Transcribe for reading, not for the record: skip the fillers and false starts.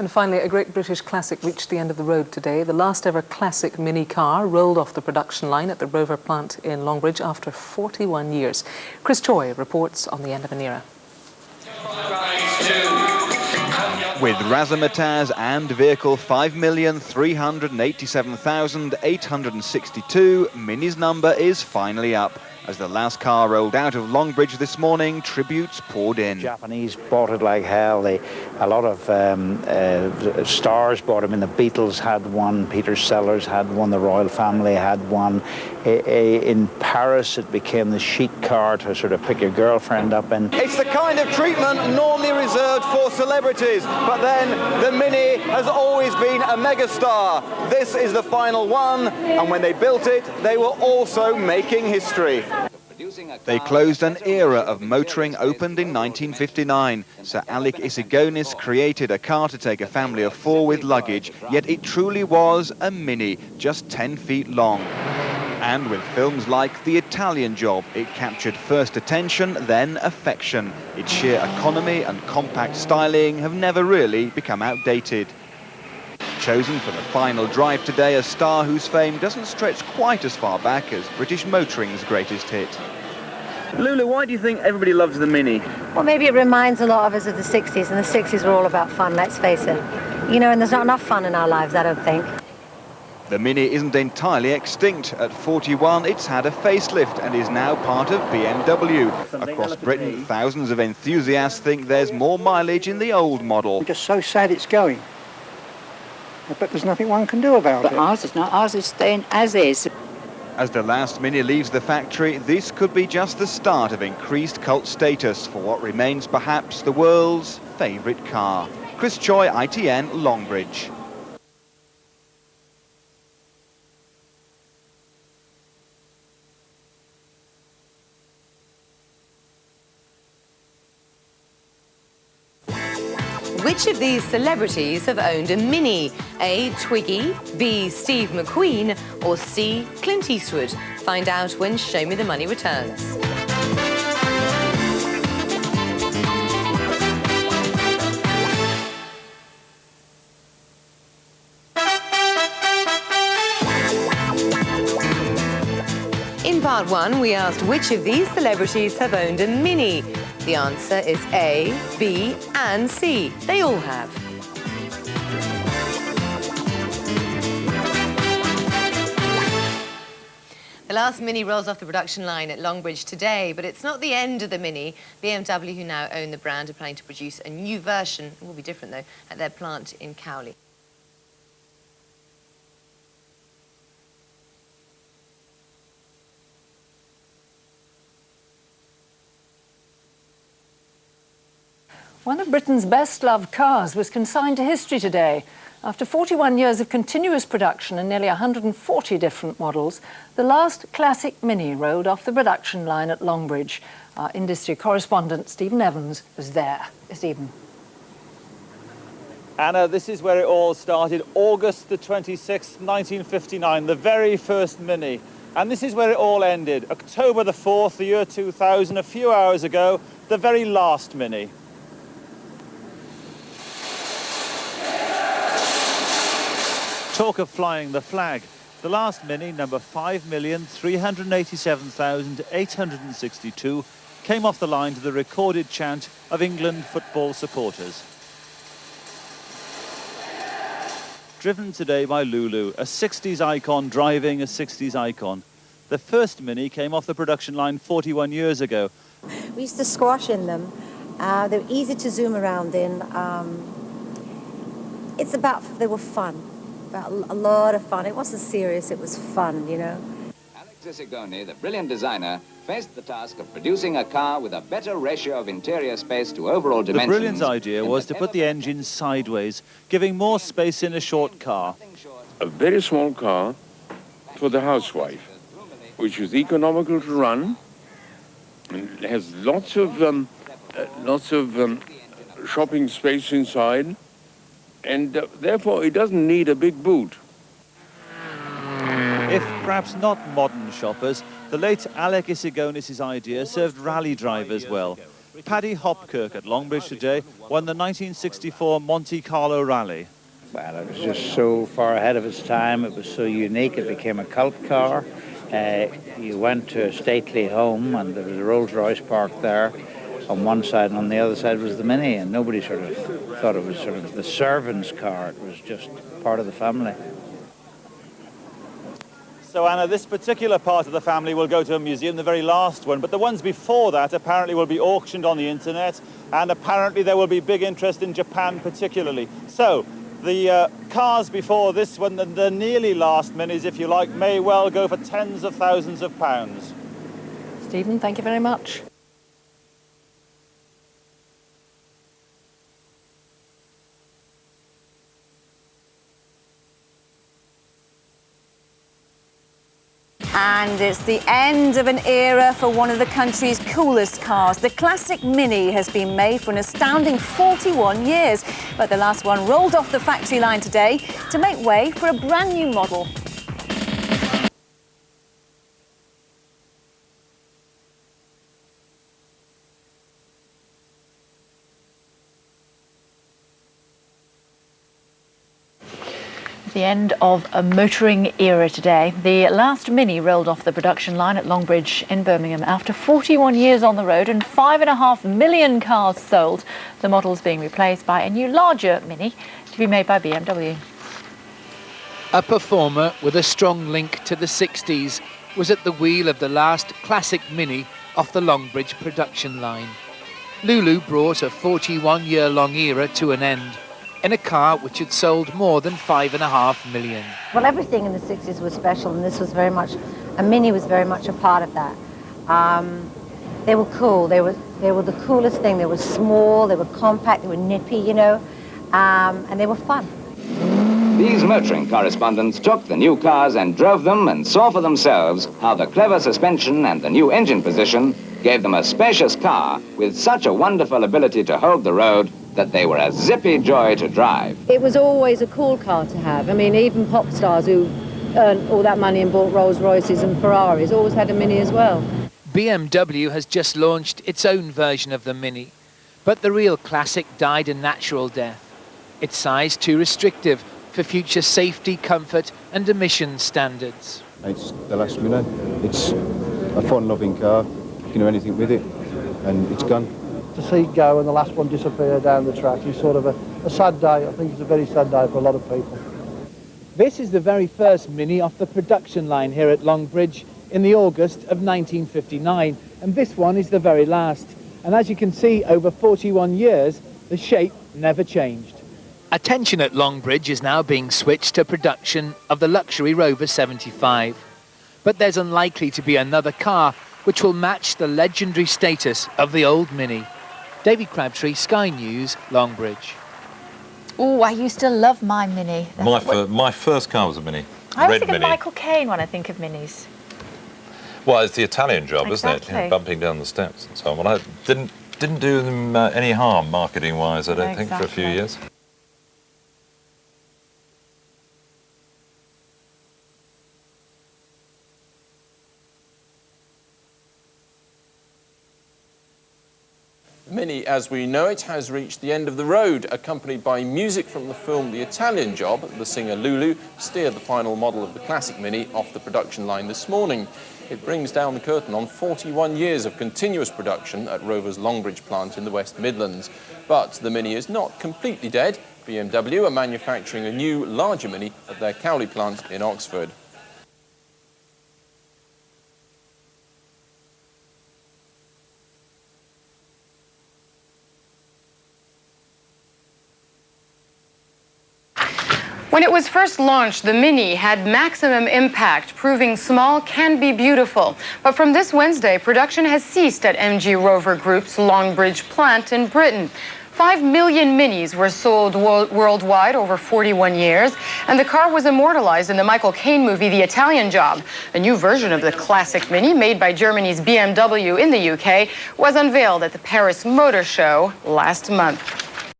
And finally, a great British classic reached the end of the road today. The last ever classic Mini car rolled off the production line at the Rover plant in Longbridge after 41 years. Chris Choi reports on the end of an era. With razzmatazz and vehicle 5,387,862, Mini's number is finally up. As the last car rolled out of Longbridge this morning, tributes poured in. Japanese bought it like hell. A lot of stars bought them. The Beatles had one, Peter Sellers had one, the royal family had one. In Paris, it became the chic car to sort of pick your girlfriend up in. It's the kind of treatment normally reserved for celebrities, but then the Mini has always been a megastar. This is the final one, and when they built it, they were also making history. They closed an era of motoring opened in 1959. Sir Alec Isigonis created a car to take a family of 4 with luggage, yet it truly was a Mini, just 10 feet long. And with films like The Italian Job, it captured first attention, then affection. Its sheer economy and compact styling have never really become outdated. Chosen for the final drive today, a star whose fame doesn't stretch quite as far back as British motoring's greatest hit. Lulu, why do you think everybody loves the Mini? Well, maybe it reminds a lot of us of the 60s, and the 60s were all about fun, let's face it. You know, and there's not enough fun in our lives, I don't think. The Mini isn't entirely extinct. At 41, it's had a facelift and is now part of BMW. Across Britain, thousands of enthusiasts think there's more mileage in the old model. I'm just so sad it's going. But there's nothing one can do about it. Ours is not. Ours is staying as is. As the last Mini leaves the factory, this could be just the start of increased cult status for what remains perhaps the world's favourite car. Chris Choi, ITN, Longbridge. Which of these celebrities have owned a Mini? A. Twiggy, B. Steve McQueen, or C. Clint Eastwood? Find out when Show Me the Money returns. In part 1, we asked which of these celebrities have owned a Mini. The answer is A, B, and C. They all have. The last Mini rolls off the production line at Longbridge today, but it's not the end of the Mini. BMW, who now own the brand, are planning to produce a new version, it will be different though, at their plant in Cowley. One of Britain's best-loved cars was consigned to history today. After 41 years of continuous production and nearly 140 different models, the last classic Mini rolled off the production line at Longbridge. Our industry correspondent, Stephen Evans, was there. Stephen. Anna, this is where it all started, August the 26th, 1959, the very first Mini. And this is where it all ended, October the 4th, the year 2000, a few hours ago, the very last Mini. Talk of flying the flag. The last Mini, number 5,387,862, came off the line to the recorded chant of England football supporters. Driven today by Lulu, a 60s icon driving a 60s icon. The first Mini came off the production line 41 years ago. We used to squash in them. They were easy to zoom around in. They were fun. A lot of fun. It wasn't serious, it was fun, you know. Alex Isigoni, the brilliant designer, faced the task of producing a car with a better ratio of interior space to overall dimensions. The brilliant idea was to put the engine sideways, giving more space in a short car. A very small car for the housewife, which is economical to run, and has lots of shopping space inside. And therefore, it doesn't need a big boot. If perhaps not modern shoppers, the late Alec Isigonis' idea served rally drivers well. Paddy Hopkirk at Longbridge today won the 1964 Monte Carlo Rally. Well, it was just so far ahead of its time. It was so unique. It became a cult car. You went to a stately home and there was a Rolls Royce parked there on one side, and on the other side was the Mini, and nobody sort of thought it was sort of the servant's car. It was just part of the family. So, Anna, this particular part of the family will go to a museum, the very last one, but the ones before that apparently will be auctioned on the internet, and apparently there will be big interest in Japan particularly. So, the cars before this one, the nearly last Minis, if you like, may well go for tens of thousands of pounds. Stephen, thank you very much. And it's the end of an era for one of the country's coolest cars. The classic Mini has been made for an astounding 41 years. But the last one rolled off the factory line today to make way for a brand new model. The end of a motoring era today. The last Mini rolled off the production line at Longbridge in Birmingham. After 41 years on the road and 5.5 million cars sold, the model's being replaced by a new larger Mini to be made by BMW. A performer with a strong link to the 60s was at the wheel of the last classic Mini off the Longbridge production line. Lulu brought a 41-year-long era to an end in a car which had sold more than 5.5 million. Well, everything in the 60s was special, and this was very much, a Mini was very much a part of that. They were cool. They were the coolest thing. They were small, they were compact, they were nippy, you know, and they were fun. These motoring correspondents took the new cars and drove them and saw for themselves how the clever suspension and the new engine position gave them a spacious car with such a wonderful ability to hold the road that they were a zippy joy to drive. It was always a cool car to have. I mean, even pop stars who earned all that money and bought Rolls Royces and Ferraris always had a Mini as well. BMW has just launched its own version of the Mini, but the real classic died a natural death. Its size too restrictive for future safety, comfort and emission standards. It's the last Mini. It's a fun-loving car. You can do anything with it, and it's gone. To see it go and the last one disappear down the track is sort of a sad day. I think it's a very sad day for a lot of people. This is the very first Mini off the production line here at Longbridge in the August of 1959, and this one is the very last. And as you can see, over 41 years, the shape never changed. Attention at Longbridge is now being switched to production of the luxury Rover 75. But there's unlikely to be another car which will match the legendary status of the old Mini. David Crabtree, Sky News, Longbridge. Oh, I used to love my Mini. My first car was a Mini. I always red think Mini. of Michael Caine when I think of Minis. Well, it's the Italian job, Exactly. isn't it? Bumping down the steps and so on. Well, I didn't do them any harm marketing-wise, I don't think, for a few years. Mini, as we know it, has reached the end of the road. Accompanied by music from the film The Italian Job, the singer Lulu steered the final model of the classic Mini off the production line this morning. It brings down the curtain on 41 years of continuous production at Rover's Longbridge plant in the West Midlands. But the Mini is not completely dead. BMW are manufacturing a new, larger Mini at their Cowley plant in Oxford. When it was first launched, the Mini had maximum impact, proving small can be beautiful. But from this Wednesday, production has ceased at MG Rover Group's Longbridge plant in Britain. 5 million Minis were sold worldwide over 41 years, and the car was immortalized in the Michael Caine movie The Italian Job. A new version of the classic Mini, made by Germany's BMW in the UK, was unveiled at the Paris Motor Show last month.